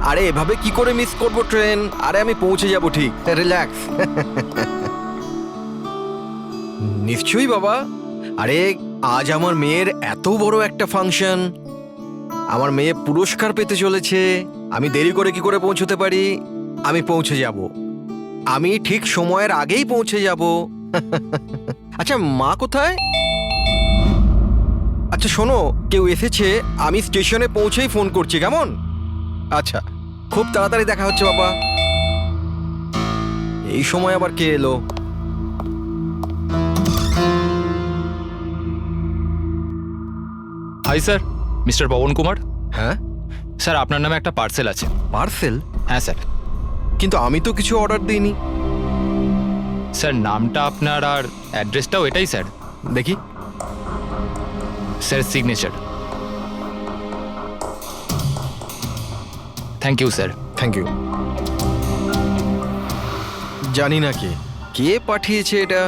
আরে এভাবে কি করে মিস করব ট্রেন? আরে আমি পৌঁছে যাব ঠিক, রিল্যাক্স। নিশ্চয়ই বাবা। আরে আজ আমার মেয়ের এত বড় একটা ফাংশন, আমার মেয়ে পুরস্কার পেতে চলেছে। আমি দেরি করে কি করে পৌঁছতে পারি? আমি পৌঁছে যাব, আমি ঠিক সময়ের আগেই পৌঁছে যাব। আচ্ছা মা কোথায়? আচ্ছা শোনো, কেউ এসেছে, আমি স্টেশনে পৌঁছেই ফোন করছি, কেমন? আচ্ছা, খুব তাড়াতাড়ি দেখা হচ্ছে বাবা। এই সময় আবার কে এলো? Hi sir, mister Pavan Kumar. হ্যাঁ স্যার আপনার নামে একটা পার্সেল আছে। পার্সেল? হ্যাঁ স্যার। কিন্তু আমি তো কিছু অর্ডার দিইনি। স্যার নামটা আপনার আর অ্যাড্রেসটাও এটাই স্যার। দেখি। Sir signature. Thank you sir. Thank you. জানি না কে কে পাঠিয়েছে এটা।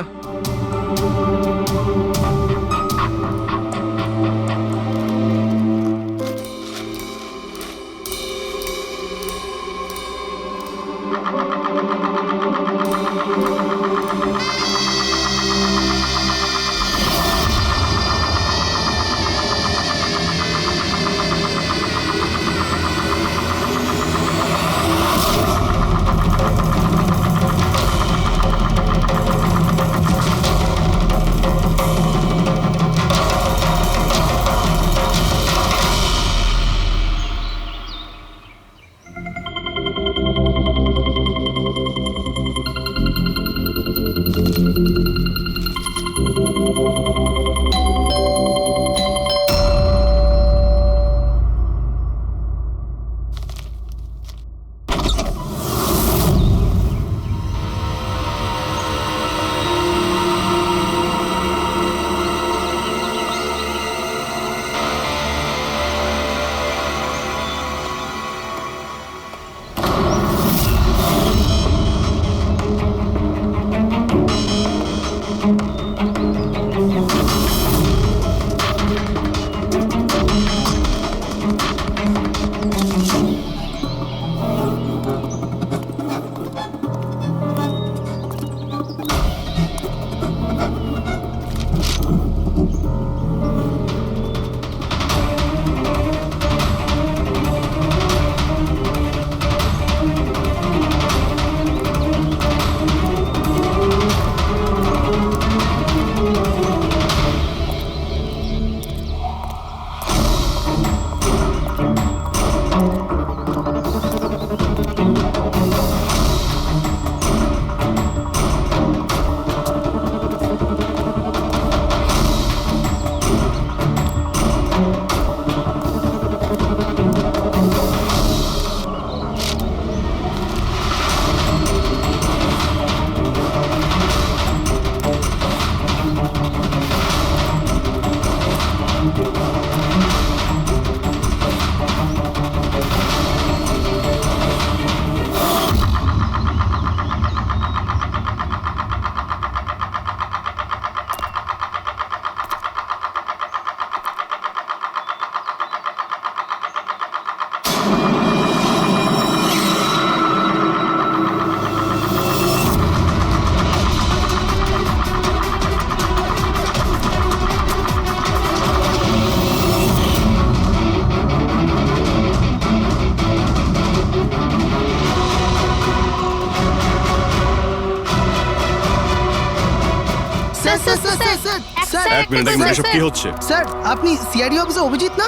এক মিনিট এসব কি হচ্ছে? স্যার আপনি সিআইডি অফিসে অভিজিৎ না?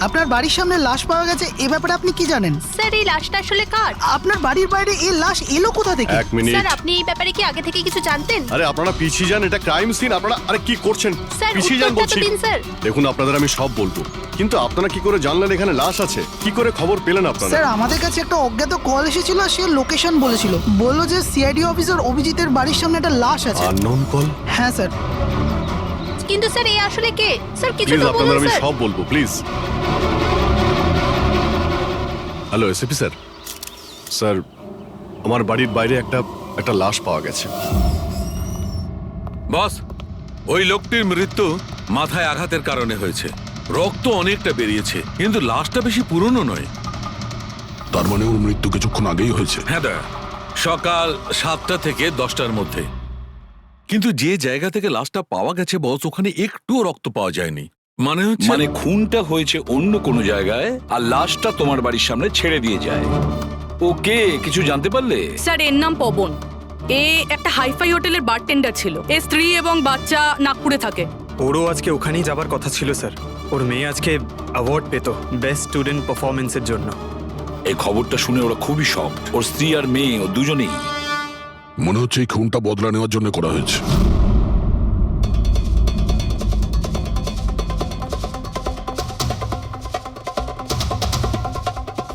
আপনার বাড়ির সামনে লাশ পাওয়া গেছে, এ ব্যাপারে আপনি কি জানেন? স্যার এই লাশটা আসলে কার? আপনার বাড়ির বাইরে এই লাশ এলো কোথা থেকে? এক মিনিট। স্যার আপনি এই ব্যাপারে কি আগে থেকে কিছু জানতেন? আরে আপনারা পিছিয়ে যান, এটা ক্রাইম সিন। আপনারা আরে কি করছেন? স্যার পিছিয়ে যান উত্তরটা তো বলছি। দিন স্যার। দেখুন আপনাদের আমি সব বলবো, কিন্তু আপনারা কি করে জানলেন এখানে লাশ আছে? কি করে খবর পেলেন আপনারা? স্যার আমাদের কাছে একটা অজ্ঞাত কল এসেছিল, সে লোকেশন বলেছিল, বললো যে সিআইডি অফিসার অভিজিতের বাড়ির সামনে একটা লাশ আছে। Unknown call? হ্যাঁ স্যার। কিন্তু স্যার এই আসলে কে? স্যার কিছু প্লিজ তো আপনাদের বলুন আমি স্যার। সব বলবো, please. Hello SP sir. Sir আমার বাড়ির বাইরে একটা লাশ পাওয়া গেছে। বস, ওই লোকটির মৃত্যু মাথায় আঘাতের কারণে হয়েছে। রক্ত অনেকটা বেরিয়েছে, কিন্তু লাশটা বেশি পুরনো নয়। তার মানে ওর মৃত্যু কিছুক্ষণ আগেই হয়েছে। হ্যাঁ দা, সকাল 7টা থেকে 10টার মধ্যে। কিন্তু যে জায়গা থেকে লাশটা পাওয়া গেছে বস, ওখানে একটুও রক্ত পাওয়া যায়নি। মানে হচ্ছে মানে খুনটা হয়েছে অন্য কোনো জায়গায় আর লাশটা তোমার বাড়ির সামনে ছেড়ে দিয়ে যায়। ওকে কিছু জানতে পারলে? স্যার এর নাম পবন। এ একটা হাইফাই হোটেলের বারটেন্ডার ছিল। এর স্ত্রী এবং বাচ্চা নাগপুরে থাকে। ওরও আজকে ওখানেই যাবার কথা ছিল স্যার। ওর মেয়ে আজকে অ্যাওয়ার্ড পেত বেস্ট স্টুডেন্ট পারফরমেন্সের জন্য। এই খবরটা শুনে ওরা খুবই শক। ওর স্ত্রী আর মেয়ে ও দুজনেই। মনে হচ্ছে এই খুনটা বদলা নেওয়ার জন্য করা হয়েছে।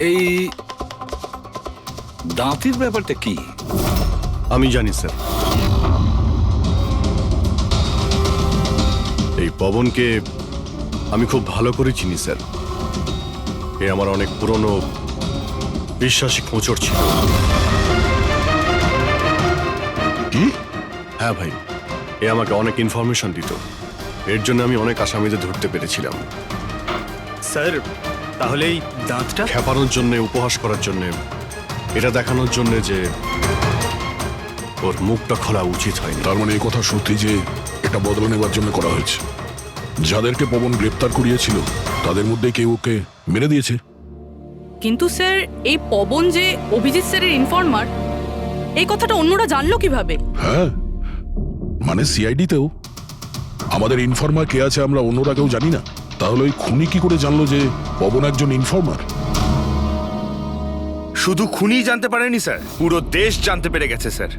এই দাঁতের ব্যাপারটা কি? আমি জানি স্যার। এই পবনকে আমি খুব ভালো করে চিনি স্যার। এ আমার অনেক পুরনো বিশ্বাসী খোঁচর ছিল। কি? হ্যাঁ ভাই, এ আমাকে অনেক ইনফরমেশন দিত। এর জন্য আমি অনেক আসামিদের ধরতে পেরেছিলাম। স্যার তাহলে এই দাঁতটা? খেপানোর জন্য, উপহাস করার জন্য, এটা দেখানোর জন্য যে ওর মুখটা খোলা উচিত হয়নি। তার মানে এই কথা সত্যি যে এটা বদলা নেওয়ার জন্য করা হয়েছে। যাদেরকে পবন গ্রেপ্তার করিয়েছিল তাদের মধ্যে কেউ ওকে মেরে দিয়েছে। কিন্তু স্যার এই পবন যে অভিজিৎ স্যারের ইনফর্মার, এই কথাটা অন্যরা জানলো কিভাবে? হ্যাঁ, মানে সিআইডিতেও আমাদের ইনফর্মার কে আছে আমরা অন্যরা কেউ জানি না। তাহলে ওই খুনি কি করে জানলো যে পবন একজন ইনফর্মার? শুধু খুনি জানতে পারেনি স্যার, পুরো দেশ জানতে পেরে গেছে স্যার।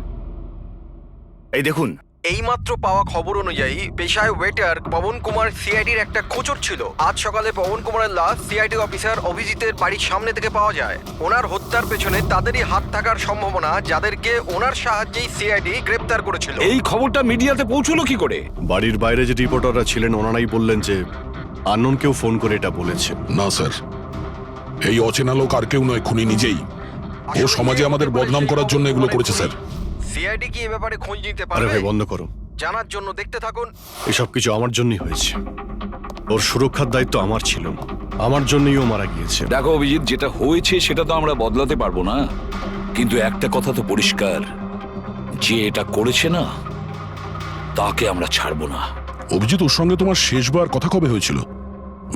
এই দেখুন, এইমাত্র পাওয়া খবর অনুযায়ী পেশায় ওয়েটার পবন কুমার সিআইডির একটা খোঁচর ছিল। আজ সকালে পবন কুমারের লাশ সিআইডি অফিসার অভিজিতের বাড়ির সামনে থেকে পাওয়া যায়। ওনার হত্যার পেছনে তাদেরই হাত থাকার সম্ভাবনা, যাদেরকে ওনার সাহায্যেই সিআইডি গ্রেপ্তার করেছিল। এই খবরটা মিডিয়াতে পৌঁছলো কি করে? বাড়ির বাইরে যে রিপোর্টাররা ছিলেন ওনারাই বললেন যে আননোন কেউ ফোন করে এটা বলেছে। না স্যার, এই অচেনা লোক আর কেউ নয়, খুনি নিজেই। ও সমাজে আমাদের বদনাম করার জন্য এগুলো করেছে স্যার। সিআইডি কি এ ব্যাপারে খোঁজ নিতে আরে পারবে? ভাই বন্ধ করো, জানার জন্য দেখতে থাকুন। এসব কিছু আমার জন্যই হয়েছে। ওর সুরক্ষার দায়িত্ব আমার ছিল, আমার জন্যই ও মারা গিয়েছে। দেখো অভিজিৎ, যেটা হয়েছে সেটা তো আমরা বদলাতে পারবো না, কিন্তু একটা কথা তো পরিষ্কার, যে এটা করেছে না তাকে আমরা ছাড়বো না। অভিজিৎ, ওর সঙ্গে তোমার শেষবার কথা কবে হয়েছিল?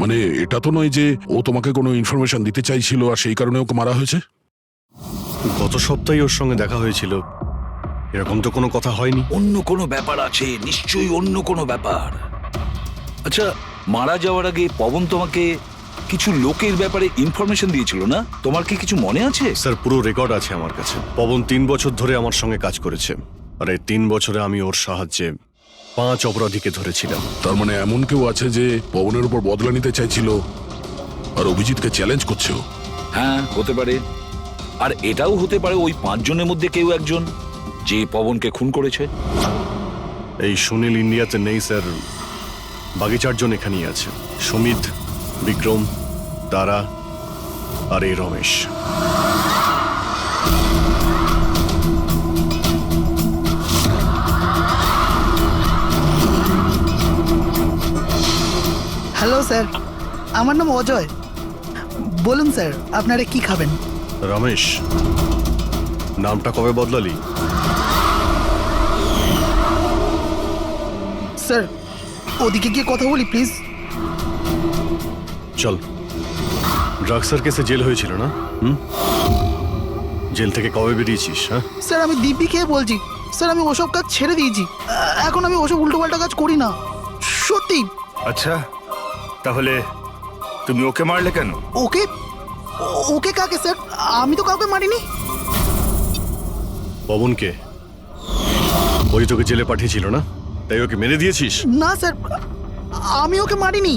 মানে এটা তো নয় যে ও তোমাকে কোনো ইনফরমেশন দিতে চাইছিল আর সেই কারণে ওকে মারা হয়েছে। গত সপ্তাহে ওর সঙ্গে দেখা হয়েছিল, এরকম তো কোনো কথা হয়নি। অন্য কোনো ব্যাপার আছে, নিশ্চয়ই অন্য কোনো ব্যাপার। আচ্ছা, মারা যাওয়ার আগে পবন তোমাকে কিছু লোকের ব্যাপারে ইনফরমেশন দিয়েছিল না? তোমার কি কিছু মনে আছে? স্যার পুরো রেকর্ড আছে আমার কাছে। পবন 3 বছর ধরে আমার সঙ্গে কাজ করেছে, আর এই 3 বছরে আমি ওর সাহায্যে 5 অপরাধীকে ধরেছিলাম। তার মানে এমন কেউ আছে যে পবনের উপর বদলা নিতে চাইছিল আর অভিজিৎকে চ্যালেঞ্জ করছে ও? হ্যাঁ, হতে পারে। আর এটাও হতে পারে ওই 5 জনের মধ্যে কেউ একজন যে পবনকে খুন করেছে। এই সুনীল ইন্ডিয়াতে নেই স্যার, বাকি 4 জন এখানেই আছে। সুমিত, বিক্রম, তারা আর এই রমেশ। হ্যালো স্যার, আমার নাম অজয়। বলুন স্যার, আপনারা কি খাবেন? রমেশ, নামটা কবে বদলালি? স্যার ওদিকে গিয়ে কথা বলি প্লিজ। চল। ড্রাগসের কেসে জেল হয়েছিল না? জেল থেকে কবে বেরিয়েছিস? হ্যাঁ স্যার আমি দিব্যি খেয়ে বলছি স্যার, আমি ওসব কাজ ছেড়ে দিয়েছি। এখন আমি ওসব উল্টোপাল্টা কাজ করি না, সত্যি। আচ্ছা তাহলে তুমি ওকে মারলে কেন? ওকে? ওকে কাকে স্যার? আমি তো কাউকে মারিনি। পবনকে? ওই তোকে জেলে পাঠিয়েছিল না, তাই ওকে মেরে দিয়েছিস? না স্যার, আমি ওকে মারিনি।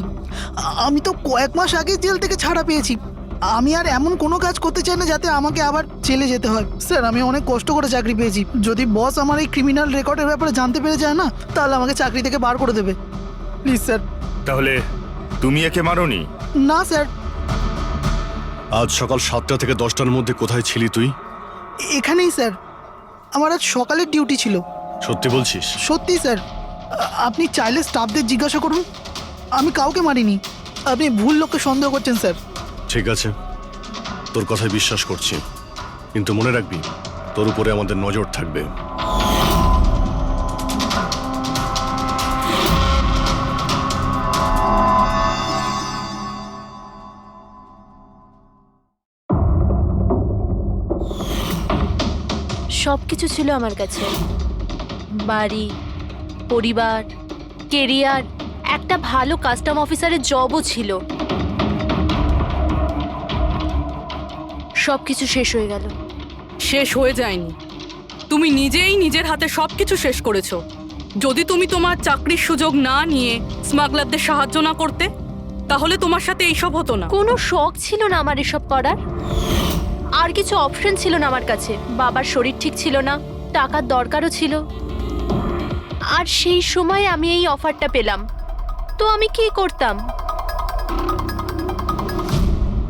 আমি তো কয়েক মাস আগে জেল থেকে ছাড়া পেয়েছি। আমি আর এমন কোনো কাজ করতে চাই না যাতে আমাকে আবার জেলে যেতে হয়। স্যার আমি অনেক কষ্ট করে চাকরি পেয়েছি। যদি বস আমার এই ক্রিমিনাল রেকর্ডের ব্যাপারে জানতে পেরে যায় না, তাহলে আমাকে চাকরি থেকে বার করে দেবে। Please sir. তাহলে তুমি একে মারোনি? না স্যার। আজ সকাল 7টা থেকে 10টার মধ্যে কোথায় ছিলি তুই? এখানেই স্যার, আমার আজ সকালের ডিউটি ছিল। সত্যি বলছিস? সত্যি স্যার, আপনি চাইলে স্টাফদের জিজ্ঞাসা করুন, আমি কাউকে মারিনি। আপনি ভুল লোককে সন্দেহ করছেন স্যার। ঠিক আছে, তোর কথায় বিশ্বাস করছি, কিন্তু মনে রাখবি তোর উপরে আমাদের নজর থাকবে। সব কিছু ছিল আমার কাছে, বাড়ি, পরিবার, কেরিয়ার, একটা ভালো কাস্টম অফিসারের জবও ছিল। সব কিছু শেষ হয়ে গেল। শেষ হয়ে যায়নি, তুমি নিজেই নিজের হাতে সবকিছু শেষ করেছো। যদি তুমি তোমার চাকরির সুযোগ না নিয়ে স্মাগলারদের সাহায্য না করতে, তাহলে তোমার সাথে এইসব হতো না। কোনো শখ ছিল না আমার এসব করার, আর কিছু অপশন ছিল না আমার কাছে। বাবার শরীর ঠিক ছিল না, টাকার দরকারও ছিল, আর সেই সময় আমি এই অফারটা পেলাম, তো আমি কি করতাম?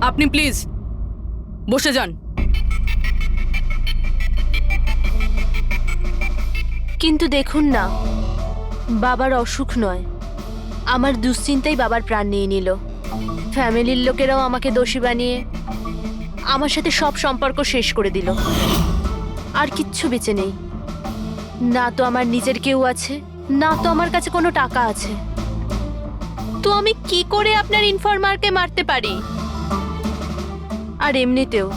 আপনি প্লিজ বসে যান। কিন্তু দেখুন না, বাবার অসুখ নয়, আমার দুশ্চিন্তাই বাবার প্রাণ নিয়ে নিল। ফ্যামিলির লোকেরাও আমাকে দোষী বানিয়ে আমার সাথে সব সম্পর্ক শেষ করে দিল। আর কিচ্ছু বেঁচে নেই, না তো আমার নিজের কেউ আছে, না তো আমার কাছে কোনো টাকা আছে। তো আমি কি করে আপনার ইনফরমারকে মারতে পারি? আর এমনিতেও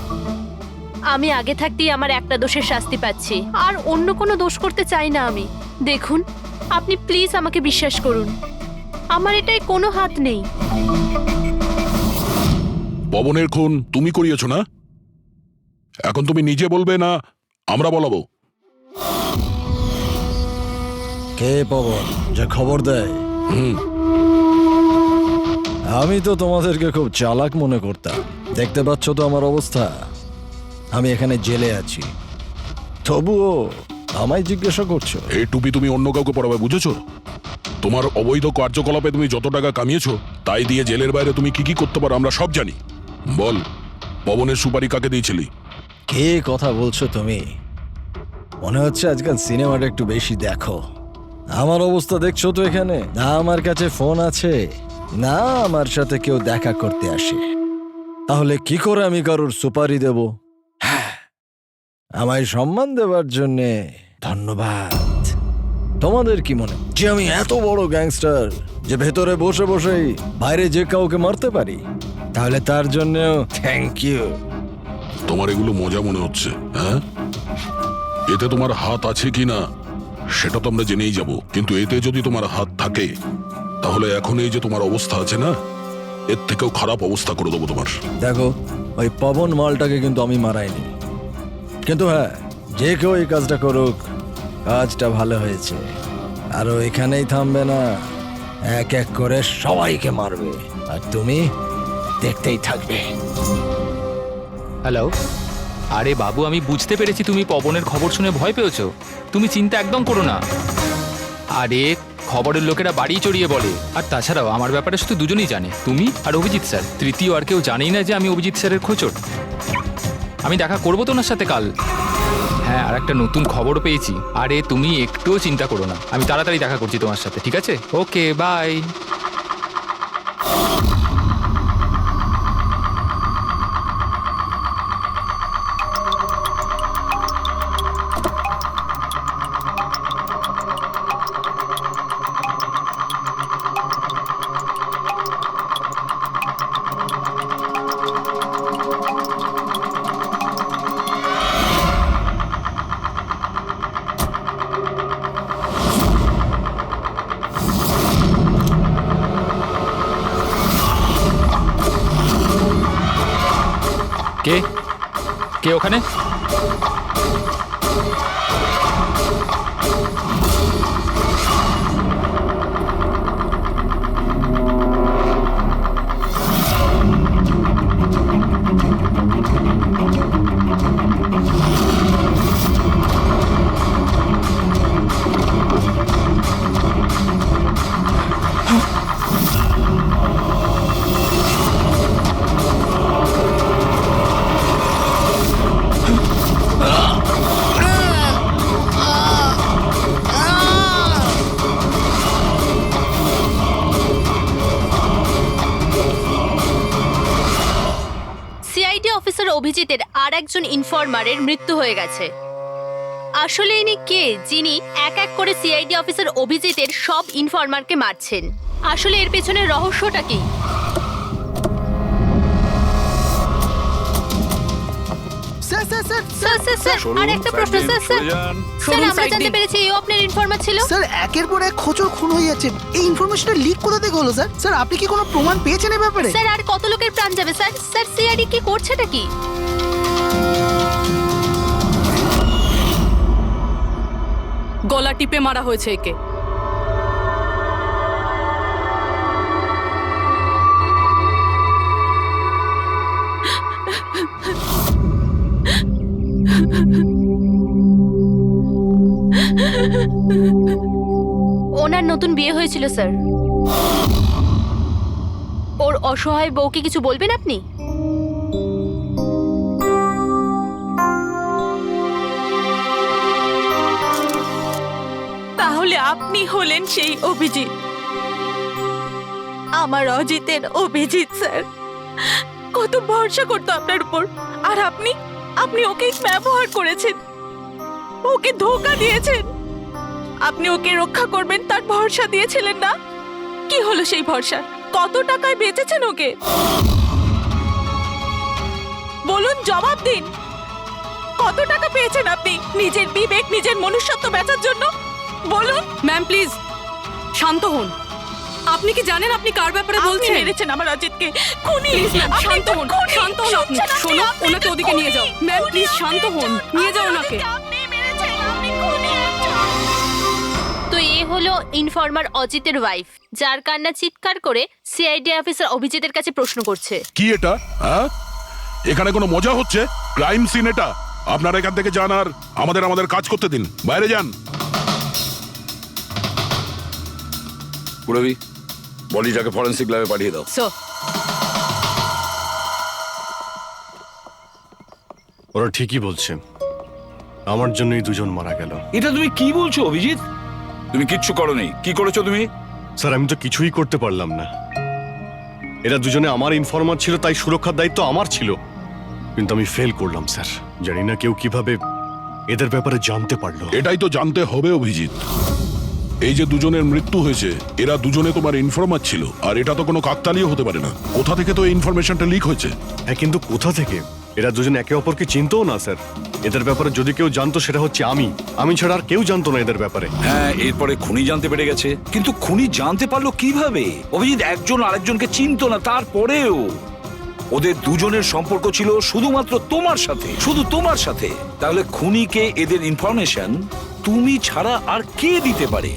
আমি আগে থাকতেই আমার একটা দোষের শাস্তি পাচ্ছি, আর অন্য কোনো দোষ করতে চাই না আমি। দেখুন, আপনি প্লিজ আমাকে বিশ্বাস করুন, আমার এটায় কোনো হাত নেই। পবনের খুন তুমি করিয়েছো না? এখন তুমি নিজে বলবে না আমরা বলাবো? কে পবন যে খবর দেয়? আমি তো তোমাদেরকে খুব চালাক মনে করতাম। দেখতে পাচ্ছ তো আমার অবস্থা, আমি এখানে জেলে আছি, তবুও আমায় জিজ্ঞাসা করছো? এই টুপি তুমি অন্য কাউকে পরাবে, বুঝেছো? তোমার অবৈধ কার্যকলাপে তুমি যত টাকা কামিয়েছো তাই দিয়ে জেলের বাইরে তুমি কি কি করতে পারো আমরা সব জানি। বল, পবনের সুপারি কাকে দিয়েছিলি? কে কথা বলছো তুমি? মনে হচ্ছে আজকাল সিনেমাটা একটু বেশি দেখো। আমার অবস্থা দেখছো তো এখানে, না আমার কাছে ফোন আছে, না আমার সাথে কেউ দেখা করতে আসে। তাহলে কি করে আমি কারোর সুপারি দেব? আমায় সম্মান দেওয়ার জন্যে ধন্যবাদ। তোমাদের কি মনে যে আমি এত বড় গ্যাংস্টার যে ভেতরে বসে বসেই বাইরে যে কাউকে মারতে পারি? তাহলে তার জন্যও থ্যাংক ইউ। তোমার এগুলো মজা মনে হচ্ছে, হ্যাঁ? এতে তোমার হাত আছে কি না সেটা তো আমরা জেনেই যাব, কিন্তু এতে যদি তোমার হাত থাকে তাহলে এখন এই যে তোমার অবস্থা আছে না, এর থেকেও খারাপ অবস্থা করে দেবো তোমার। দেখো, ওই পবন মালটাকে কিন্তু আমি মারাইনি, কিন্তু হ্যাঁ, যে কেউ এই কাজটা করুক, কাজটা ভালো হয়েছে। আর ও এখানেই থামবে না, এক এক করে সবাইকে মারবে, আর তুমি দেখতেই থাকবে। হ্যালো, আরে বাবু, আমি বুঝতে পেরেছি তুমি পবনের খবর শুনে ভয় পেয়েছো। তুমি চিন্তা একদম করো না। আরে খবরের লোকেরা বাড়ি চড়িয়ে বলে, আর তাছাড়াও আমার ব্যাপারে শুধু দুজনেই জানে, তুমি আর অভিজিৎ স্যার। তৃতীয় আর কেউ জানেই না যে আমি অভিজিৎ স্যারের খোঁচর। আমি দেখা করবো তো ওনার সাথে কাল। হ্যাঁ, আর একটা নতুন খবরও পেয়েছি। আরে তুমি একটুও চিন্তা করো না, আমি তাড়াতাড়ি দেখা করছি তোমার সাথে, ঠিক আছে? ওকে, বাই। কে কে ওখানে? অভিজিতের আর একজন ইনফরমারের মৃত্যু হয়ে গেছে। আসলে ইনি কে যিনি এক এক করে সিআইডি অফিসার অভিজিতের সব ইনফরমারকে মারছেন? আসলে এর পেছনের রহস্যটা কি? Sir sir sir sir sir sir আর একটা প্রশ্ন স্যার স্যার স্যার আমরা জানতে পেরেছি এই আপনার ইনফরমার ছিল। স্যার একের পর এক খোঁচর খুন হয়ে যাচ্ছে, এই ইনফরমেশনটা লিক কোথা থেকে হলো স্যার? স্যার আপনি কি কোনো প্রমাণ পেয়েছেন এই ব্যাপারে? স্যার আর কত লোকের প্রাণ যাবে স্যার? স্যার সিআইডি কি করছেটা কি? গলা টিপে মারা হয়েছে একে। ওনার নতুন বিয়ে হয়েছিল স্যার। ওর অসহায় বউকে কিছু বলবেন আপনি? তাহলে আপনি হলেন সেই অভিজিৎ, আমার অজিতের অভিজিৎ স্যার। কত ভরসা করতো আপনার উপর, আর আপনি ওকে ব্যবহার করেছেন, ওকে ধোঁকা দিয়েছেন। আপনি ওকে রক্ষা করবেন তার ভরসা দিয়েছিলেন না? কি হলো সেই ভরসা? কত টাকায় বেচেছেন ওকে? বলুন, জবাব দিন। কত টাকা পেয়েছেন আপনি নিজের বিবেক, নিজের মনুষ্যত্ব বেচার জন্য? বলুন। ম্যাম প্লিজ শান্ত হন। আপনি কি জানেন আপনি কার ব্যাপারে আপনি বলছেন? মেরেছেন আমার অজিতকে, খুনি। প্লিজ ম্যাম আপনি শান্ত তো হন, খুনি। শান্ত হন আপনি। শুনছেন আপনি? শোনো, আপনি ওনাকে তো ওদিকে নিয়ে খুনি। যাও। ম্যাম খুনি প্লিজ আপনি শান্ত হন, একজন। নিয়ে যাও আমার ওনাকে। অজিতকে আপনি মেরেছেন, আপনি খুনি একজন। তো এ হলো ইনফরমার অজিতের ওয়াইফ, যার কান্না চিৎকার করে সিআইডি অফিসার অভিজিতের কাছে প্রশ্ন করছে। কি এটা? হ্যাঁ, এখানে কোনো মজা হচ্ছে? ক্রাইম সিন এটা। আপনারা এখান থেকে যান আর আমাদের কাজ করতে দিন। বাইরে যান। পুরবি, বডিটাকে ফরেন্সিক ল্যাবে পাঠিয়ে দাও। স্যার ওরা ঠিকই বলছে, আমার জন্যই দুজন মারা গেল। এটা তুমি কি বলছো অভিজিৎ? তুমি কিচ্ছু করোনি। কি করেছো তুমি? স্যার আমি তো কিছুই করতে পারলাম না। এরা দুজনে আমার ইনফরমার ছিল, তাই সুরক্ষার দায়িত্ব আমার ছিল, কিন্তু আমি ফেল করলাম স্যার। জানি না কেউ কিভাবে এদের ব্যাপারে জানতে পারলো। এটাই তো জানতে হবে অভিজিৎ। এই যে দুজনের মৃত্যু হয়েছে, এরা দুজনে তোমার ইনফরমার ছিল, আর এটা তো কোনো কাকতালীয় হতে পারে না। কোথা থেকে তো এই ইনফরমেশনটা লিক হয়েছে? হ্যাঁ, কিন্তু কোথা থেকে? এরা দুজন একে অপরকে চিনতও না স্যার। এদের ব্যাপারে যদি কেউ জানতো সেটা হচ্ছে আমি ছাড়া আর কেউ জানতো না এদের ব্যাপারে। হ্যাঁ, এরপরে খুনি জানতে পেরে গেছে। কিন্তু খুনি জানতে পারলো কিভাবে? অভিজিৎ একজন আরেকজনকে চিনতো না, তারপরেও ওদের দুজনের সম্পর্ক ছিল শুধুমাত্র তোমার সাথে, শুধু তোমার সাথে। তাহলে খুনিকে এদের ইনফরমেশন তুমি ছাড়া আর কে দিতে পারে?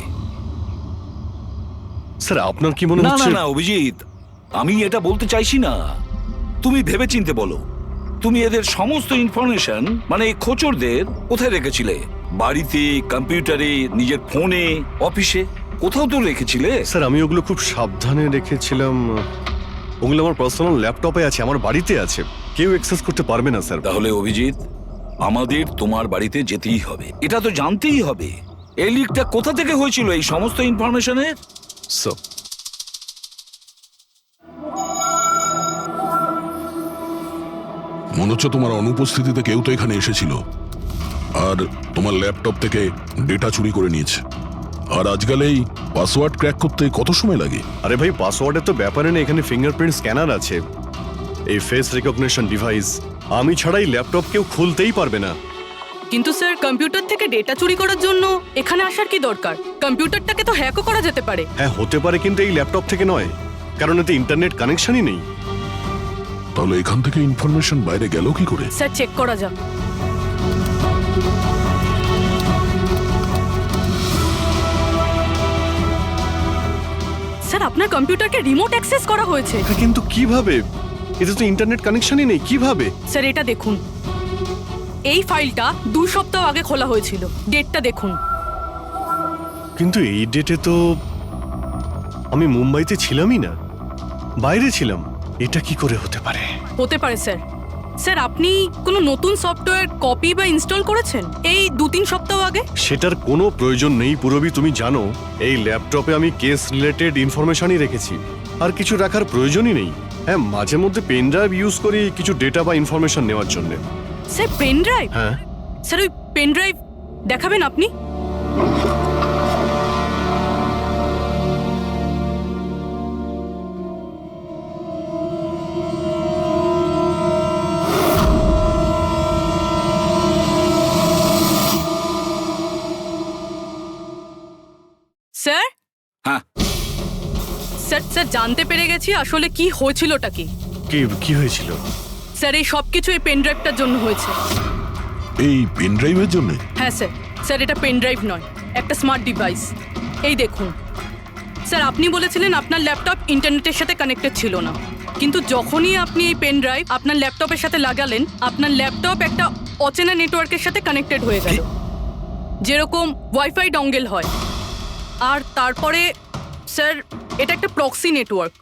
স্যার আপনার কি মনে না না হচ্ছে? না অভিজিৎ, আমি এটা বলতে চাইছি না। তুমি ভেবেচিন্তে বলো, তুমি এদের সমস্ত ইনফরমেশন মানে খোঁচরদের কোথায় রেখেছিলে? বাড়িতে, কম্পিউটারে, নিজের ফোনে, অফিসে, কোথাও তো রেখেছিলে। স্যার আমি ওগুলো খুব সাবধানে রেখেছিলাম। ওগুলো আমার পার্সোনাল ল্যাপটপে আছে, আমার বাড়িতে আছে, কেউ অ্যাক্সেস করতে পারবে না স্যার। তাহলে অভিজিৎ, আমাদের তোমার বাড়িতে যেতেই হবে, এটা তো জানতেই হবে এই লিকটা কোথা থেকে হয়েছিল এই সমস্ত ইনফরমেশনের। স্যার মনে হচ্ছে তোমার অনুপস্থিতিতে কেউ তো এখানে এসেছিল আর তোমার ল্যাপটপ থেকে ডেটা চুরি করে নিয়েছে। আর আজকাল এই পাসওয়ার্ড ক্র্যাক করতে কত সময় লাগে? আরে ভাই, পাসওয়ার্ডের তো ব্যাপারে না, এখানে ফিঙ্গারপ্রিন্ট স্ক্যানার আছে, এই ফেস রিকগনিশন ডিভাইস। আমি ছাড়াই ল্যাপটপ কেউ খুলতেই পারবে না। কিন্তু স্যার কম্পিউটার থেকে ডেটা চুরি করার জন্য এখানে আসার কি দরকার? কম্পিউটারটাকে তো হ্যাকও করা যেতে পারে। হ্যাঁ হতে পারে, কিন্তু এই ল্যাপটপ থেকে নয়, কারণ এতে ইন্টারনেট কানেকশনই নেই। তাহলে এখান থেকে ইনফরমেশন বাইরে গেল কি করে? স্যার চেক করা যাক। স্যার আপনার কম্পিউটারকে রিমোট অ্যাক্সেস করা হয়েছে। কিন্তু কিভাবে? এতে তো ইন্টারনেট কানেকশনই নেই, কিভাবে? স্যার এটা দেখুন, এই ফাইলটা 2 সপ্তাহ আগে খোলা হয়েছিল। ডেটটা দেখুন। কিন্তু এই ডেটে তো আমি মুম্বাইতে ছিলামই না, বাইরে ছিলাম। এটা কি করে হতে পারে? হতে পারে স্যার। স্যার আপনি কোনো নতুন সফটওয়্যার কপি বা ইনস্টল করেছেন এই 2-3 সপ্তাহ আগে? সেটার কোনো প্রয়োজন নেই পুরবি। তুমি জানো এই ল্যাপটপে আমি কেস রিলেটেড ইনফরমেশনই রেখেছি, আর কিছু রাখার প্রয়োজনই নেই। হ্যাঁ, মাঝে মধ্যে পেন ড্রাইভ ইউজ করি কিছু ডেটা বা ইনফরমেশন নেওয়ার জন্য। Sir pen drive? হ্যাঁ। স্যার ওই পেন ড্রাইভ দেখাবেন আপনি? স্যার? হ্যাঁ। স্যার স্যার জানতে পেরে গেছি আসলে কি হয়েছিলটা কি। কি হয়েছিল? স্যার এই সব কিছু এই পেন ড্রাইভটার জন্য হয়েছে। এই পেন ড্রাইভের জন্য? হ্যাঁ স্যার। স্যার এটা পেন ড্রাইভ নয়, একটা স্মার্ট ডিভাইস। এই দেখুন স্যার, আপনি বলেছিলেন আপনার ল্যাপটপ ইন্টারনেটের সাথে কানেক্টেড ছিল না, কিন্তু যখনই আপনি এই পেন ড্রাইভ আপনার ল্যাপটপের সাথে লাগালেন, আপনার ল্যাপটপ একটা অচেনা নেটওয়ার্কের সাথে কানেক্টেড হয়ে গেল, যেরকম ওয়াইফাই ডঙ্গেল হয়। আর তারপরে স্যার এটা একটা প্রক্সি নেটওয়ার্ক।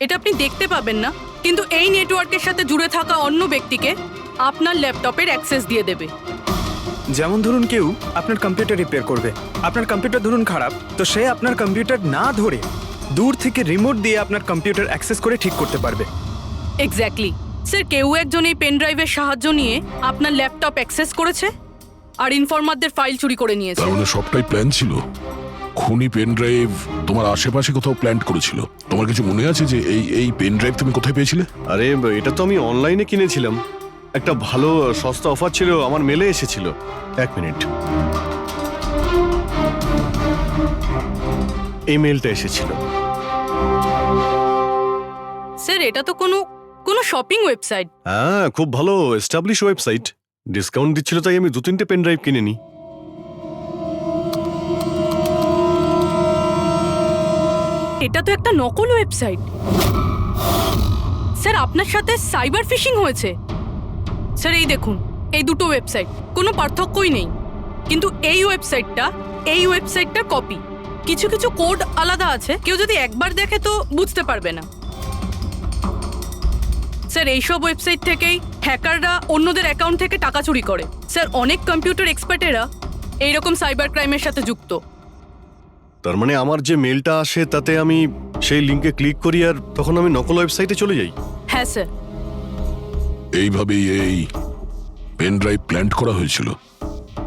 এটা আপনি দেখতে পাবেন না, কিন্তু এই নেটওয়ার্কের সাথে জুড়ে থাকা অন্য ব্যক্তিকে আপনার ল্যাপটপের অ্যাক্সেস দিয়ে দেবে। যেমন ধরুন কেউ আপনার কম্পিউটার রিপেয়ার করবে, আপনার কম্পিউটার ধরুন খারাপ, তো সে আপনার কম্পিউটার না ধরে দূর থেকে রিমোট দিয়ে আপনার কম্পিউটার অ্যাক্সেস করে ঠিক করতে পারবে। এক্স্যাক্টলি স্যার, কেউ একজন এই পেন ড্রাইভের সাহায্য নিয়ে আপনার ল্যাপটপ অ্যাক্সেস করেছে আর ইনফরমারদের ফাইল চুরি করে নিয়েছে। তার মানে সবটাই প্ল্যান ছিল। খুনি পেন ড্রাইভ তোমার আশেপাশে কোথাও প্ল্যান করেছিল। তোমার কিছু মনে আছে যে এই পেন ড্রাইভ তুমি কোথায় পেয়েছিলে? আরে এটা তো আমি অনলাইনে কিনেছিলাম, একটা ভালো সস্তা অফার ছিল, আমার মেলে এসেছিল। এক মিনিট, এই মেলটা এসেছিল। স্যার এটা তো কোনো শপিং ওয়েবসাইট। হ্যাঁ, খুব ভালো এস্টাবলিশ ওয়েবসাইট, ডিসকাউন্ট দিচ্ছিল তাই আমি 2-3টে পেন ড্রাইভ কিনে নিই। এটা তো একটা নকল ওয়েবসাইট। স্যার আপনার সাথে সাইবার ফিশিং হয়েছে। স্যার এই দেখুন, এই দুটো ওয়েবসাইট কোনো পার্থক্যই নেই, কিন্তু এই ওয়েবসাইটটার কপি। কিছু কিছু কোড আলাদা আছে, কেউ যদি একবার দেখে তো বুঝতে পারবে না। স্যার এইসব ওয়েবসাইট থেকেই হ্যাকাররা অন্যদের অ্যাকাউন্ট থেকে টাকা চুরি করে। স্যার অনেক কম্পিউটার এক্সপার্টেরা এইরকম সাইবার ক্রাইমের সাথে যুক্ত। তার মানে আমার যে মেলটা আসে তাতে আমি সেই লিঙ্কে ক্লিক করি আর তখন আমি নকল ওয়েবসাইটে চলে যাই। হ্যাঁ স্যার। এইভাবেই এই পেন ড্রাইভ প্ল্যান করা হয়েছিল।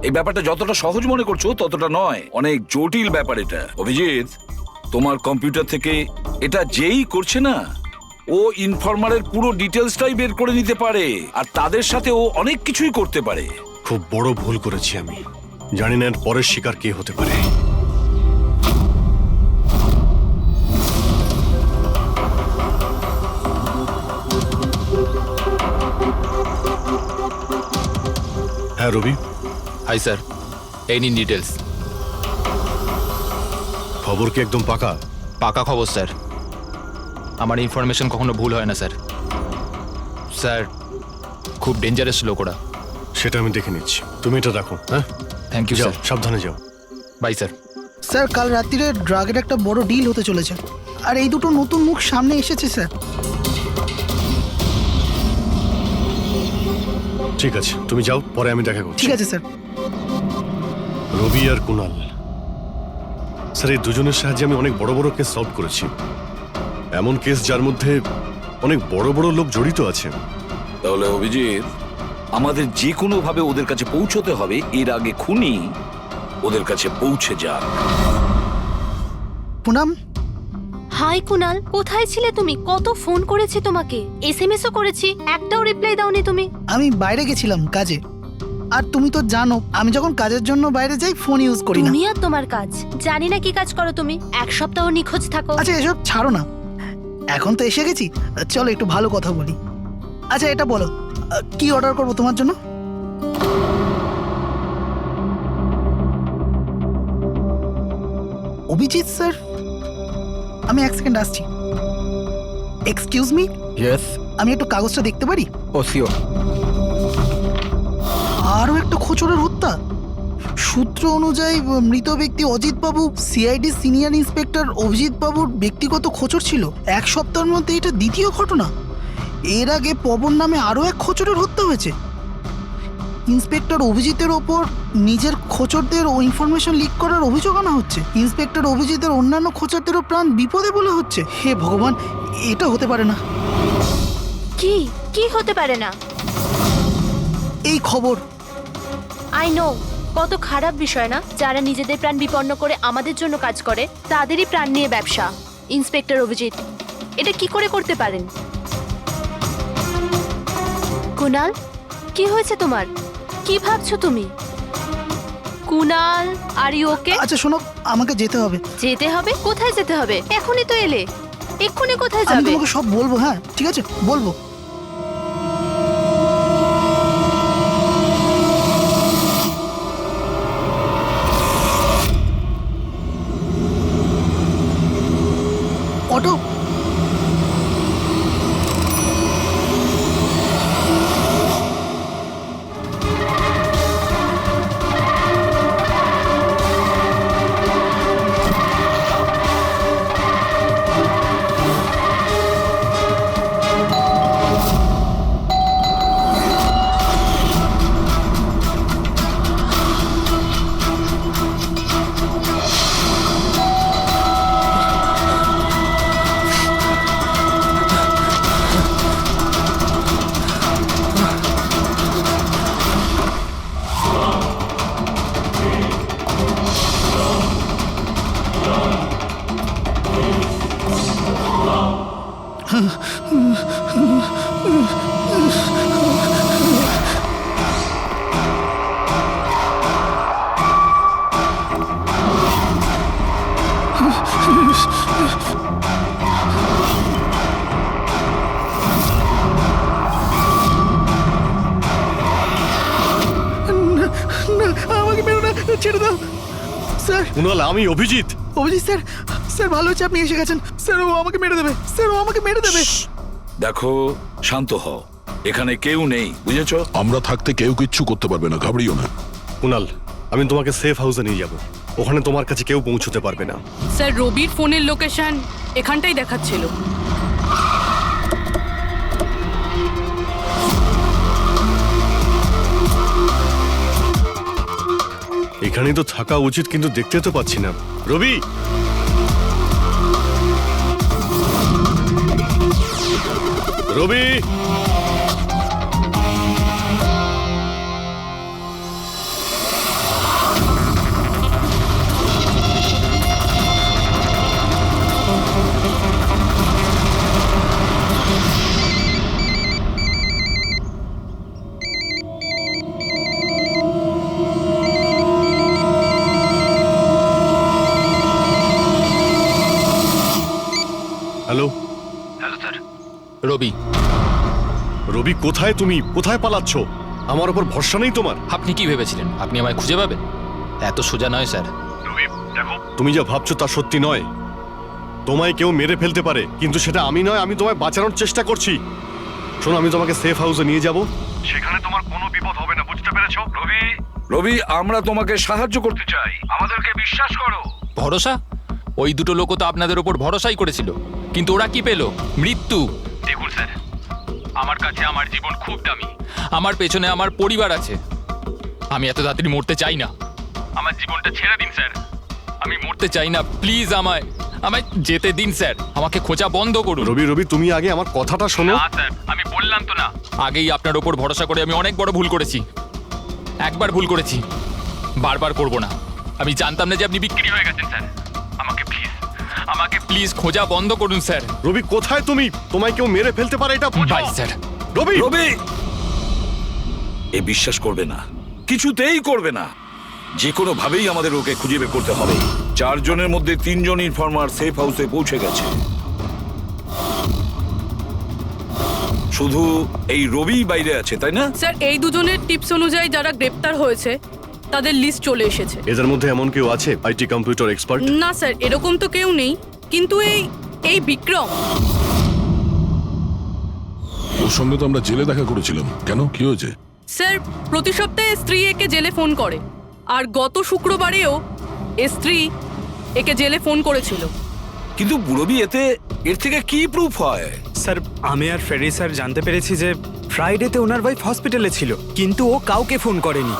এই ব্যাপারটা যতটা সহজ মনে করছো ততটা নয়, অনেক জটিল ব্যাপার এটা। অভিজিৎ, তোমার কম্পিউটার থেকে এটা যেই করছে না, ও ইনফরমারের পুরো ডিটেলসটাই বের করে নিতে পারে, আর তাদের সাথে ও অনেক কিছুই করতে পারে। খুব বড় ভুল করেছি আমি, জানি না এর পরের শিকার কে হতে পারে। হ্যাঁ রবি। হাই স্যার, এই নিন ডিটেলস। খবর কি একদম পাকা? পাকা খবর স্যার, আমার ইনফরমেশন কখনো ভুল হয় না স্যার। স্যার খুব ডেঞ্জারাস লোক ওরা। সেটা আমি দেখে নিচ্ছি, তুমি এটা রাখো। হ্যাঁ, থ্যাংক ইউ যাও, স্যার। সাবধানে যাও। By sir. স্যার কাল রাত্রিরে ড্রাগের একটা বড় ডিল হতে চলেছে, আর এই দুটো নতুন মুখ সামনে এসেছে স্যার। ঠিক আছে, তুমি যাও, পরে আমি দেখা করছি। ঠিক আছে স্যার। রবি আর কুনাল, স্যার এই দুজনের সাহায্যে আমি অনেক বড় বড় কেস সলভ করেছি, এমন কেস যার মধ্যে অনেক বড় বড় লোক জড়িত আছে। তাহলে অভিজিৎ, আমাদের যে কোনো ভাবে ওদের কাছে পৌঁছতে হবে, এর আগে খুনি ওদের কাছে পৌঁছে যাক। পুনাম। হাই কুনাল, কোথায় ছিলে তুমি? কত ফোন করেছি তোমাকে, এসএমএসও করেছি, একটাও রিপ্লাই দাওনি তুমি। আমি বাইরে গেছিলাম কাজে, আর তুমি তো জানো আমি যখন কাজের জন্য বাইরে যাই ফোন ইউজ করি না। তুমি আর তোমার কাজ, জানি না কি কাজ করো তুমি, এক সপ্তাহ নিখোঁজ থাকো। আচ্ছা এসব ছাড়ো না, এখন তো এসে গেছি, চলো একটু ভালো কথা বলি। আচ্ছা এটা বলো, কি অর্ডার করবো তোমার জন্য? অভিজিৎ স্যার, আমি এক সেকেন্ড আসছি। Excuse me. ইয়েস। আমি একটু কাগজটা দেখতে পারি? ও শিওর। আরও একটা খোঁচরের হত্যা। সূত্র অনুযায়ী মৃত ব্যক্তি অজিত বাবু সিআইডি সিনিয়র ইন্সপেক্টর অভিজিৎ বাবুর ব্যক্তিগত খোঁচর ছিল। এক সপ্তাহের মধ্যে এটা দ্বিতীয় ঘটনা। এর আগে পবন নামে আরও এক খোঁচরের হত্যা হয়েছে। ইন্সপেক্টর অভিজিতের ওপর নিজের খোঁচরদের ও ইনফরমেশন লিক করার অভিযোগ আনা হচ্ছে। ইন্সপেক্টর অভিজিতের অন্যান্য খোঁচরদেরও প্রাণ বিপদে বলে হচ্ছে। হে ভগবান, এটা হতে পারে না। কি কি হতে পারে না? এই খবর আই নো, কত খারাপ বিষয় না? যারা নিজেদের প্রাণ বিপন্ন করে আমাদের জন্য কাজ করে তাদেরই প্রাণ নিয়ে ব্যবসা। ইন্সপেক্টর অভিজিৎ, এটা কি করে করতে পারেন? কুনাল, কি হয়েছে তোমার? কি ভাবছো তুমি? Kunal, are you okay? আচ্ছা শোনো, আমাকে যেতে হবে। যেতে হবে? কোথায় যেতে হবে? এখনই তো এলে, এক্ষুনি কোথায় আমি যাবে? তোমাকে সব বলবো, হ্যাঁ ঠিক আছে বলবো। অটো, না, আমাকে মেরো না, ছেড়ে দাও স্যার। কুনাল, আমি অভিজিৎ। অভিজিৎ স্যার, স্যার ভালো হচ্ছে আপনি এসে গেছেন। স্যার ও আমাকে মেরে দেবে, স্যার ও আমাকে মেরে দেবে। দেখো, শান্ত হও, এখানে কেউ নেই, বুঝেছো? আমরা থাকতে কেউ কিচ্ছু করতে পারবে না, ঘাবড়িও না। কুনাল, আমি তোমাকে সেফ হাউসে নিয়ে যাব। ওখানে তোমার কাছে কেউ পৌঁছতে পারবে না। স্যার, রবির ফোনের লোকেশন এখানটাই দেখাচ্ছিল। এখানেই তো থাকা উচিত, কিন্তু দেখতে তো পাচ্ছি না। রবি, রবি, হ্যালো। রবি, রবি, কোথায় তুমি? কোথায় পালাচ্ছ? আমার উপর ভরসা নেই তোমার? আপনি কি ভেবেছিলেন আপনি আমায় খুঁজে পাবেন? এত সোজা নয় স্যার। রবি, দেখো, তুমি যা ভাবছো তা সত্যি নয়। তোমায় কেউ মেরে ফেলতে পারে, কিন্তু সেটা আমি নয়। আমি তোমায় বাঁচানোর চেষ্টা করছি। শোনো, আমি তোমাকে সেফ হাউসে নিয়ে যাব। সেখানে তোমার কোনো বিপদ হবে না, বুঝতে পেরেছো? রবি, রবি, আমরা তোমাকে সাহায্য করতে চাই, আমাদেরকে বিশ্বাস করো। ভরসা? ওই দুটো লোকও তো আপনাদের ওপর ভরসাই করেছিল, কিন্তু ওরা কি পেল? মৃত্যু। দেখুন স্যার, আমার কাছে আমার জীবন খুব দামি। আমার পেছনে আমার পরিবার আছে। আমি এত তাড়াতাড়ি মরতে চাই না। আমার জীবনটা ছেড়ে দিন স্যার, আমি মরতে চাই না। প্লিজ আমায় আমায় যেতে দিন স্যার, আমাকে খোঁজা বন্ধ করুন। রবি, রবি, তুমি আগে আমার কথাটা শোনো। না স্যার, আমি বললাম তো না, আগেই আপনার ওপর ভরসা করে আমি অনেক বড় ভুল করেছি। একবার ভুল করেছি, বারবার করব না। আমি জানতাম না যে আপনি বিক্রি হয়ে গেছেন স্যার। আমাকে প্লিজ খোঁজা বন্ধ করুন স্যার। রবি, কোথায় তুমি? তোমায় কেউ মেরে ফেলতে পারে, এটা বোঝো। By sir. রবি, রবি, এ বিশ্বাস করবে না, কিছুতেই করবে না। যে কোনো ভাবেই আমাদের ওকে খুঁজে বের করতে হবে। 4 জনের মধ্যে 3 জন ইনফর্মার সেফ হাউসে পৌঁছে গেছে। শুধু এই রবি বাইরে আছে, তাই না? স্যার, এই দুজনের টিপস অনুযায়ী যারা গ্রেপ্তার হয়েছে তাদের লিস্ট চলে এসেছে। এদের মধ্যে এমন কেউ আছে আইটি কম্পিউটার এক্সপার্ট? না স্যার, এরকম তো কেউ নেই, কিন্তু এই বিক্রম। ওর সঙ্গে তো আমরা জেলে দেখা করেছিলাম। কেন, কি হয়েছে? স্যার, প্রতি সপ্তাহে স্ত্রী একে জেলে ফোন করে, আর গত শুক্রবারেও স্ত্রী একে জেলে ফোন করেছিল। কিন্তু রবি, এর থেকে কি প্রুফ হয়? স্যার, আমি আর ফেরি স্যার জানতে পেরেছি যে ফ্রাইডেতে ওনার ওয়াইফ হসপিটালে ছিল, কিন্তু ও কাউকে ফোন করেনি।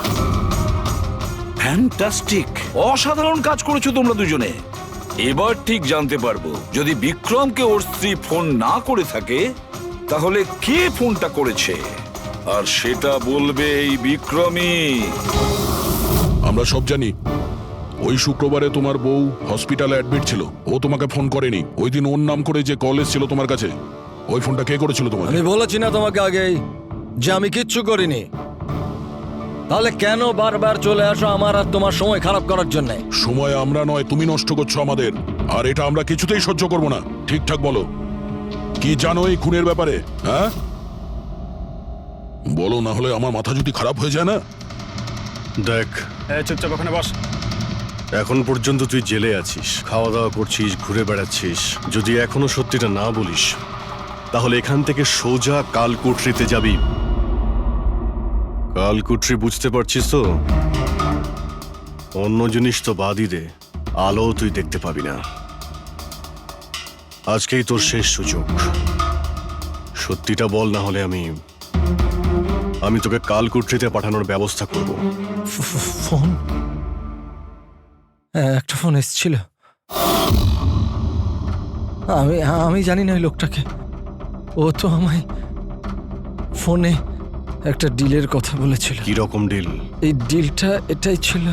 ফ্যান্টাস্টিক, অসাধারণ কাজ করেছো তোমরা দুজনে। এবার ঠিক জানতে পারবো যদি বিক্রমকে ওর স্ত্রী ফোন না করে থাকে তাহলে কে ফোনটা করেছে, আর সেটা বলবে এই বিক্রমই। আমরা সব জানি ওই শুক্রবারে তোমার বউ হসপিটালে অ্যাডমিট ছিল, ও তোমাকে ফোন করেনি। ওই দিন ওর নাম করে যে কল এসেছিল তোমার কাছে, ওই ফোনটা কে করেছিল তোমাকে? আমি বলেছি না তোমাকে আগেই যে আমি কিচ্ছু করিনি? তাহলে কেন বারবার চলে আসো আমার আর তোমার সময় খারাপ করার জন্য? সময় আমরা নয়, তুমি নষ্ট করছো আমাদের, আর এটা আমরা কিছুতেই সহ্য করব না। ঠিকঠাক বলো, কি জানো এই খুনের ব্যাপারে? হ্যাঁ বলো, না হলে আমার মাথা যদি খারাপ হয়ে যায় না। দেখ, চুপচাপ ওখানে বস। এখন পর্যন্ত তুই জেলে আছিস, খাওয়া দাওয়া করছিস, ঘুরে বেড়াচ্ছিস। যদি এখনো সত্যিটা না বলিস তাহলে এখান থেকে সোজা কালকুটরিতে যাবি। কালকুটরি বুঝতে পারছিস তো? অন্য জিনিস তো বাদই দে, আলো তুই দেখতে পাবি না। আজকেই তোর শেষ সুযোগ। সত্যিটা বল, না হলে আমি তোকে কালকুটরিতে পাঠানোর ব্যবস্থা করব। ফোন, একটা ফোন এসেছিল। আমি জানি না ওই লোকটাকে। ও তো আমায় ফোনে একটা ডিলের কথা বলেছিল। কি রকম ডিল? এই ডিলটা এটাই ছিল,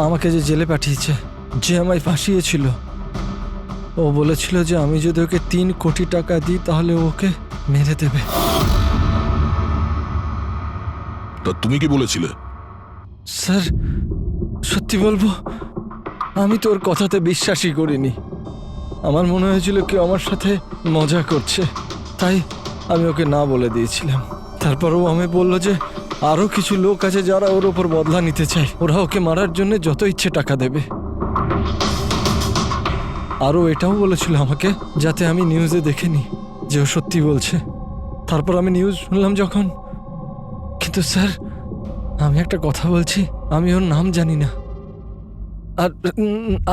আমাকে যে জেলে পাঠিয়েছে, যে আমায় ফাঁসিয়েছিল, ও বলেছিল যে আমি যদি ওকে 3 কোটি টাকা দিই তাহলে ওকে মেরে দেবে। তা তুমি কি বলেছিলে? স্যার, সত্যি বলবো, আমি তোর কথাতে বিশ্বাসই করিনি। আমার মনে হয়েছিল কেউ আমার সাথে মজা করছে, তাই আমি ওকে না বলে দিয়েছিলাম। তারপর ও আমি বলল যে আরো কিছু লোক আছে যারা ওর ওপর বদলা নিতে চায়, ওরা ওকে মারার জন্য যত ইচ্ছে টাকা দেবে। আরও এটাও বলেছিল আমাকে যাতে আমি নিউজে দেখে নিই যে ও সত্যি বলছে। তারপর আমি নিউজ শুনলাম যখন। কিন্তু স্যার, আমি একটা কথা বলছি, আমি ওর নাম জানি না,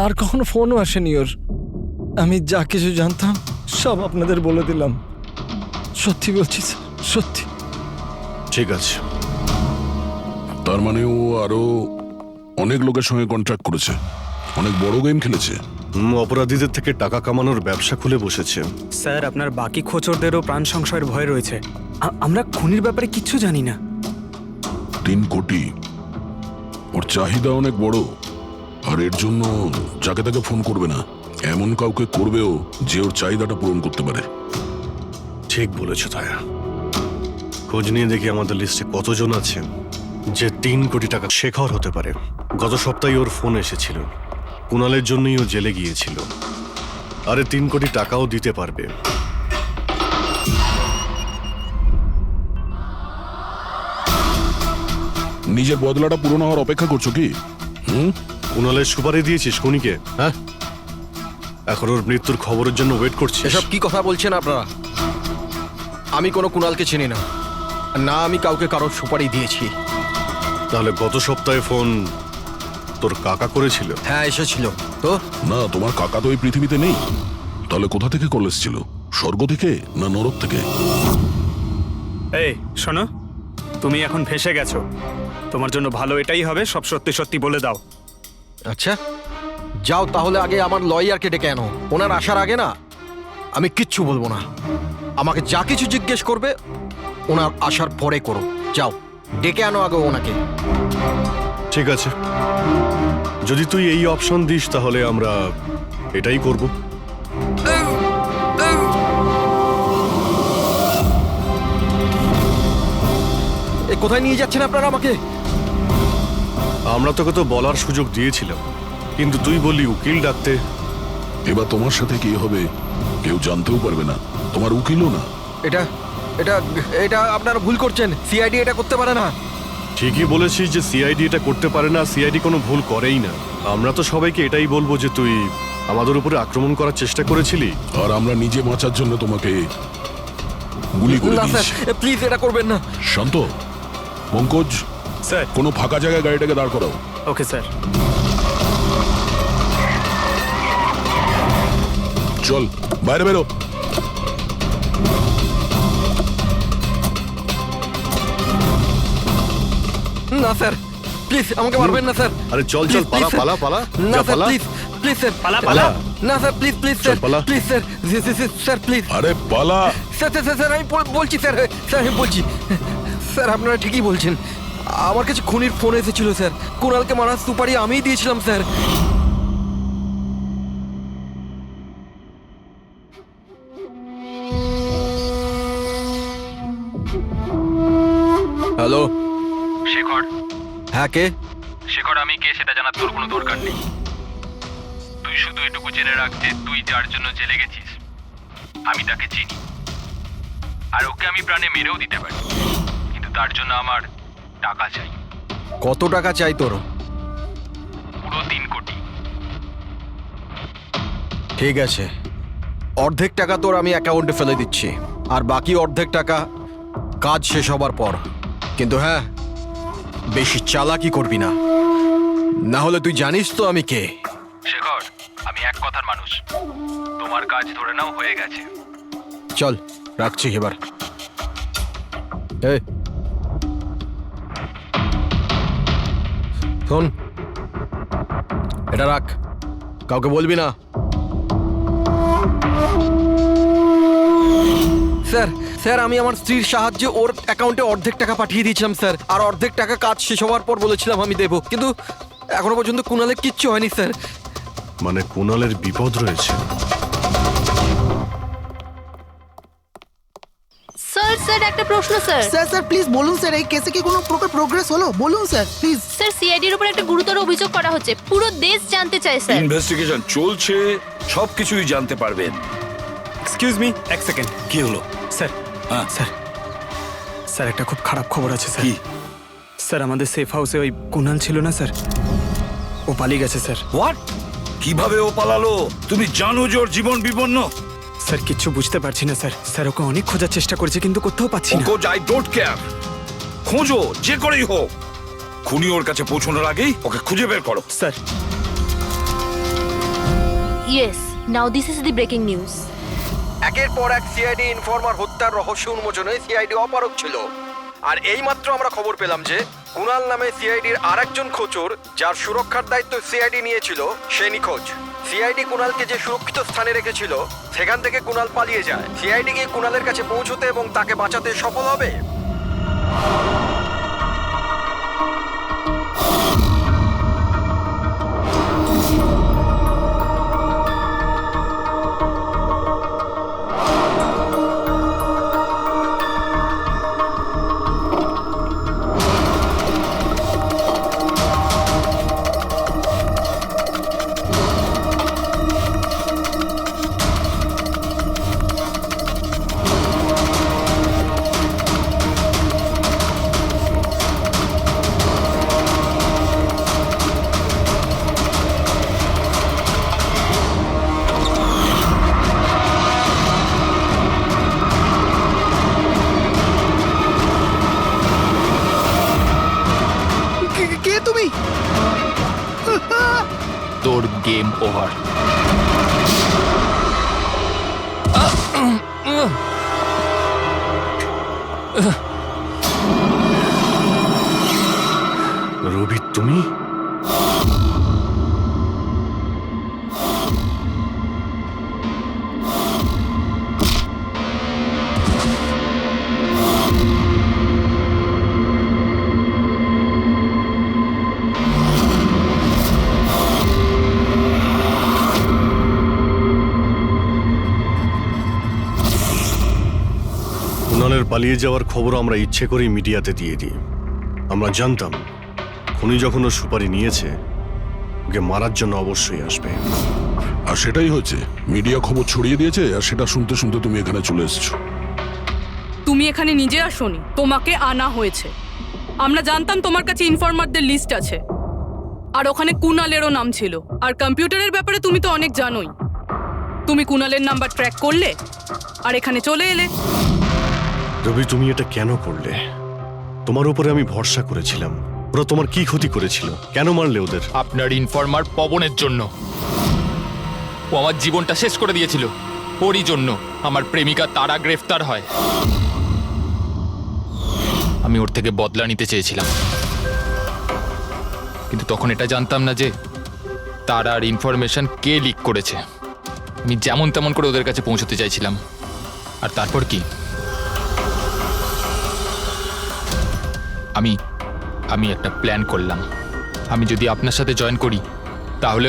আর কখনো ফোনও আসেনি ওর। আমি যা কিছু জানতাম সব আপনাদের বলে দিলাম। সত্যি বলছি স্যার, সত্যি। ঠিক আছে। তার মানে ও আরো অনেক লোকের সঙ্গে কন্ট্রাক্ট করেছে, অনেক বড় গেম খেলেছে। অপরাধীদের থেকে টাকা কামানোর ব্যবসা খুলে বসেছে। স্যার, আপনার বাকি খোঁচরদেরও প্রাণ সংশয়ের ভয় রয়েছে। আমরা খুনির ব্যাপারে কিচ্ছু জানি না। 3 কোটি, ওর চাহিদা অনেক বড়, আর এর জন্য যাকে তাকে ফোন করবে না, এমন কাউকে করবেও যে ওর চাহিদাটা পূরণ করতে পারে। ঠিক বলেছ তায়া। খোঁজ নিয়ে দেখি আমাদের লিস্টে কতজন আছে যে 3 কোটি টাকা। শেখর হতে পারে। গত সপ্তাহে ওর ফোন এসেছিল, কুণালের জন্যই ও জেলে গিয়েছিল। আরে 3 কোটি টাকাও দিতে পারবে। নিজের বদলাটা পূরণ হওয়ার অপেক্ষা করছো কি? কুণালের সুপারি দিয়েছিস খুনিকে? হ্যাঁ, এখন ওর মৃত্যুর খবরের জন্য ওয়েট করছিস? এসব কি কথা বলছেন আপনারা? আমি কোনো কুণালকে চিনি না, না আমি কাউকে কারোর সুপারি দিয়েছি। তাহলে গত সপ্তাহে ফোন তোর কাকা করেছিল? হ্যাঁ, এসেছিল তো। না, তোমার কাকা তো এই পৃথিবীতে নেই। তাহলে কোথা থেকে কল এসেছিল? স্বর্গ থেকে না নরক থেকে? এই শোনো, তুমি এখন ফেঁসে গেছো। তোমার জন্য ভালো এটাই হবে সব সত্যি সত্যি বলে দাও। আচ্ছা, যাও তাহলে আগে আমার লয়ারকে ডেকে আনো। ওনার আসার আগে না আমি কিচ্ছু বলবো না। আমাকে যা কিছু জিজ্ঞেস করবে ওনার আসার পরে করো। যাও, ডেকে আনো আগে ওনাকে। ঠিক আছে, যদি তুই এই অপশন দিস তাহলে আমরা এটাই করব। কোথায় নিয়ে যাচ্ছেন আপনারা আমাকে? আমরা তোকে তো বলার সুযোগ দিয়েছিলাম, কিন্তু তুই বললি উকিল ডাকতে। এবার তোমার সাথে কি হবে কেউ জানতেও পারবে না, তোমার উকিলও না। এটা এটা এটা আপনারা ভুল করছেন। সিআইডি এটা করতে পারে না। ঠিকই বলেছিস যে সিআইডি এটা করতে পারে না। সিআইডি কোনো ভুল করেই না। আমরা তো সবাইকে এটাই বলবো যে তুই আমাদের উপরে আক্রমণ করার চেষ্টা করেছিলি, আর আমরা নিজে বাঁচার জন্য তোমাকে গুলি করে না দিয়েছি। স্যার, প্লিজ এটা করবেন না। শান্ত, পঙ্কজ স্যার, কোনো ফাঁকা জায়গায় গাড়িটাকে দাঁড় করাও। Okay sir. চল বাইরে বেরো। না স্যার, প্লিজ আমাকে মারবেন না স্যার। আরে চল চল, পালা পালা পালা, না যা স্যার, পালা। প্লিজ প্লিজ স্যার পালা, পালা। না স্যার প্লিজ প্লিজ চল, স্যার পালা। প্লিজ স্যার স্যার প্লিজ আরে পালা। স্যার স্যার স্যার আমি বলছি স্যার স্যার আমি বলছি স্যার আপনারা ঠিকই বলছেন আমার কাছে খুনির ফোন এসেছিল স্যার কুণালকে মারার সুপারি আমিই দিয়েছিলাম স্যার হ্যালো শেখর হ্যাঁ কে শেখর আমি কে সেটা জানার তোর কোনো দরকার নেই। তুই শুধু এটুকু জেনে রাখ যে তুই যার জন্য জেলে গেছিস আমি তাকে চিনি, আর ওকে আমি প্রাণে মেরেও দিতে পারি, কিন্তু তার জন্য আমার টাকা চাই। কত টাকা চাই তোর পুরো 3 কোটি। ঠিক আছে অর্ধেক টাকা তোর আমি অ্যাকাউন্টে ফেলে দিচ্ছি আর বাকি অর্ধেক টাকা কাজ শেষ হবার পর, কিন্তু হ্যাঁ বেশি চালাকি করবি না, না হলে তুই জানিস তো আমি কে। শেখর আমি এক কথার মানুষ, তোমার কাজ ধরে নাও হয়ে গেছে। চল রাখছি এবার। এই শোন এটা রাখ, কাউকে বলবি না। স্যার স্যার আমি আমার স্ত্রীর সাহায্যে ওর অ্যাকাউন্টে অর্ধেক টাকা পাঠিয়ে দিয়েছিলাম স্যার, আর অর্ধেক টাকা কাজ শেষ হওয়ার পর বলেছিলাম আমি দেবো, কিন্তু এখনো পর্যন্ত কুণালের কিচ্ছু হয়নি স্যার। মানে কুণালের বিপদ রয়েছে। স্যার স্যার একটা প্রশ্ন স্যার। স্যার প্লিজ বলুন স্যার, এই কেসে কি কোনো প্রকার প্রোগ্রেস হলো? বলুন স্যার প্লিজ। স্যার সিআইডির উপর একটা গুরুতর অভিযোগ করা হচ্ছে, পুরো দেশ জানতে চায় স্যার। ইনভেস্টিগেশন চলছে, সবকিছুই জানতে পারবেন। এক্সকিউজ মি, এক সেকেন্ড। কি হলো? স্যার হ্যাঁ। স্যার স্যার একটা খুব খারাপ খবর আছে স্যার। কি? স্যার আমাদের সেফ হাউসে ওই কুণাল ছিল না স্যার, ও পালিয়ে গেছে স্যার। হোয়াট? কিভাবে ও পালালো? তুমি জানো যে ওর জীবন বিপন্ন? স্যার কিচ্ছু বুঝতে পারছি না স্যার। স্যার ওকে অনেক খোঁজার চেষ্টা করেছে কিন্তু কোথাও পাচ্ছি না। ওকে আই ডোন্ট কেয়ার, খোঁজো যে করেই হোক, খুনি ওর কাছে পৌঁছানোর আগেই ওকে খুঁজে বের করো। Sir yes, now this is the breaking news. একের পর এক সিআইডি ইনফরমার হত্যার রহস্য উন্মোচনে সিআইডি অপারগ ছিল, আর এইমাত্র আমরা খবর পেলাম যে কুণাল নামে সিআইডির আরেকজন খোঁচর যার সুরক্ষার দায়িত্ব সিআইডি নিয়েছিল সে নিখোঁজ। সিআইডি কুণালকে যে সুরক্ষিত স্থানে রেখেছিল সেখান থেকে কুণাল পালিয়ে যায়। সিআইডি গিয়ে কুণালের কাছে পৌঁছতে এবং তাকে বাঁচাতে সফল হবে। কে তুমি? তোর গেম ওভার। রবি তুমি? কুণালের পালিয়ে যাওয়ার খবর আমরা ইচ্ছে করেই মিডিয়াতে দিয়ে দিই। আমরা জানতাম খুনি যখন ওর সুপারি নিয়েছে ওকে মারার জন্য অবশ্যই আসবে। আর সেটাই হচ্ছে, মিডিয়া খবর ছড়িয়ে দিয়েছে আর সেটা শুনতে শুনতে তুমি এখানে চলে এসেছো। তুমি এখানে নিজে আসোনি, তোমাকে আনা হয়েছে। আমরা জানতাম তোমার কাছে ইনফরমারদের লিস্ট আছে, আর ওখানে কুণালেরও নাম ছিল। আর কম্পিউটারের ব্যাপারে তুমি তো অনেক জানোই। তুমি কুণালের নাম্বার ট্র্যাক করলে আর এখানে চলে এলে। রবি তুমি এটা কেন করলে? তোমার উপরে আমি ভরসা করেছিলাম। ওরা তোমার কি ক্ষতি করেছিল? কেন মারলে ওদের? আপনার ইনফরমার পবনের জন্য। ও আমার জীবনটা শেষ করে দিয়েছিল। ওরই জন্য আমার প্রেমিকা তারা গ্রেফতার হয়। আমি ওর থেকে বদলা নিতে চেয়েছিলাম, কিন্তু তখন এটা জানতাম না যে তার আর ইনফরমেশন কে লিক করেছে। আমি যেমন তেমন করে ওদের কাছে পৌঁছতে চাইছিলাম। আর তারপর কি, আমি একটা প্ল্যান করলাম। আমি যদি আপনার সাথে জয়েন করি তাহলে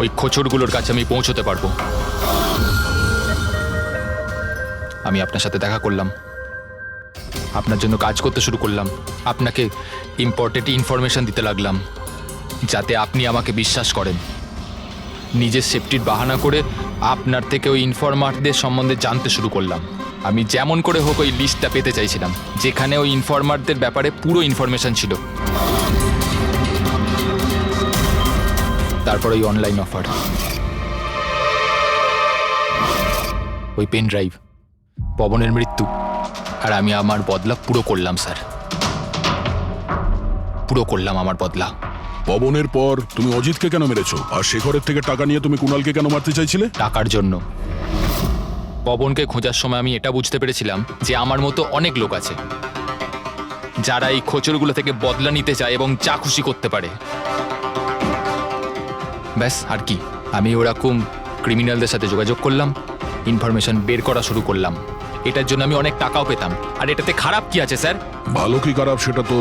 ওই খোঁচরগুলোর কাছে আমি পৌঁছতে পারবো। আমি আপনার সাথে দেখা করলাম, আপনার জন্য কাজ করতে শুরু করলাম, আপনাকে ইম্পর্টেন্ট ইনফরমেশন দিতে লাগলাম যাতে আপনি আমাকে বিশ্বাস করেন। নিজের সেফটির বাহানা করে আপনার থেকে ওই ইনফরমারদের সম্বন্ধে জানতে শুরু করলাম। আমি যেমন করে হোক ওই লিস্টটা পেতে চাইছিলাম যেখানে ওই ইনফরমারদের ব্যাপারে পুরো ইনফরমেশন ছিল। তারপর ওই অনলাইন অফার, ওই পেন ড্রাইভ, পবনের মৃত্যু, আর আমি আমার বদলা পুরো করলাম স্যার, পুরো করলাম আমার বদলা। পবনের পর তুমি অজিতকে কেন মেরেছো? আর শেখরের থেকে টাকা নিয়ে তুমি কুণালকে কেন মারতে চাইছিলে? টাকার জন্য। পবনকে খোঁজার সময় আমি এটা বুঝতে পেরেছিলাম যে আমার মতো অনেক লোক আছে যারা এই খোঁচরগুলো থেকে বদলা নিতে চায় এবং যা খুশি করতে পারে। ব্যাস, আর কি। আমি ওরকম ক্রিমিনালদের সাথে যোগাযোগ করলাম, ইনফরমেশন বের করা শুরু করলাম। এটার জন্য আমি অনেক টাকাও পেতাম। আর এটাতে খারাপ কি আছে স্যার? ভালো কি খারাপ সেটা তো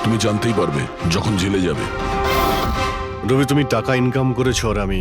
তুমি জানতেই পারবে যখন জেলে যাবে। রবি, তুমি টাকা ইনকাম করেছো আর আমি